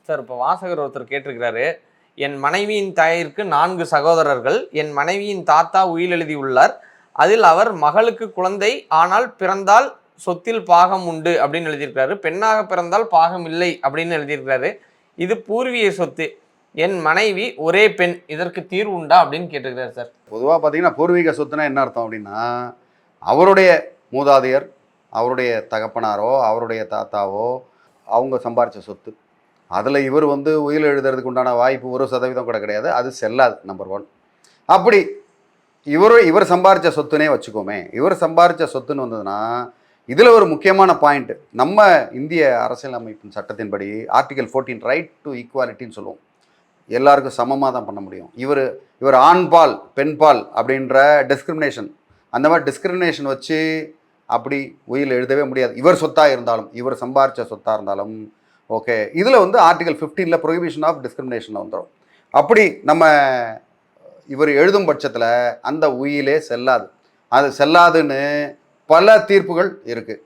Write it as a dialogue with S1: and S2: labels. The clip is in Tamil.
S1: சார் இப்போ வாசகர் ஒருத்தர் கேட்டிருக்கிறாரு, என் மனைவியின் தாயிற்கு 4 சகோதரர்கள், என் மனைவியின் தாத்தா உயில் எழுதியுள்ளார், அதில் அவர் மகளுக்கு குழந்தை ஆனால் பிறந்தால் சொத்தில் பாகம் உண்டு அப்படின்னு எழுதியிருக்கிறாரு, பெண்ணாக பிறந்தால் பாகம் இல்லை அப்படின்னு எழுதியிருக்கிறாரு. இது பூர்வீக சொத்து, என் மனைவி ஒரே பெண், இதற்கு தீர்வு உண்டா அப்படின்னு கேட்டிருக்கிறாரு சார்.
S2: பொதுவாக பார்த்தீங்கன்னா பூர்வீக சொத்துனா என்ன அர்த்தம் அப்படின்னா, அவருடைய மூதாதையர், அவருடைய தகப்பனாரோ அவருடைய தாத்தாவோ அவங்க சம்பாரித்த சொத்து, அதில் இவர் உயில் எழுதுறதுக்கு உண்டான வாய்ப்பு 1% கூட கிடையாது, அது செல்லாது. நம்பர் 1. அப்படி இவர் சம்பாரித்த சொத்துனே வச்சுக்கோமே, இவர் சம்பாரித்த சொத்துன்னு வந்ததுன்னா இதில் ஒரு முக்கியமான பாயிண்ட், நம்ம இந்திய அரசியலமைப்பின் சட்டத்தின்படி ஆர்டிகல் 14 ரைட் டு ஈக்குவாலிட்டின்னு சொல்லுவோம். எல்லாருக்கும் சமமாக தான் பண்ண முடியும். இவர் ஆண் பால் பெண் பால் அப்படின்ற டிஸ்கிரிமினேஷன், அந்த மாதிரி டிஸ்கிரிமினேஷன் வச்சு அப்படி உயில் எழுதவே முடியாது. இவர் சொத்தாக இருந்தாலும், இவர் சம்பாரித்த சொத்தாக இருந்தாலும் ஓகே. இதில் ஆர்டிகல் 15 ப்ரொஹிபிஷன் ஆஃப் டிஸ்கிரிமினேஷனில் வந்துடும். அப்படி நம்ம இவர் எழுதும் பட்சத்தில் அந்த உயிலே செல்லாது. அது செல்லாதுன்னு பல தீர்ப்புகள் இருக்குது.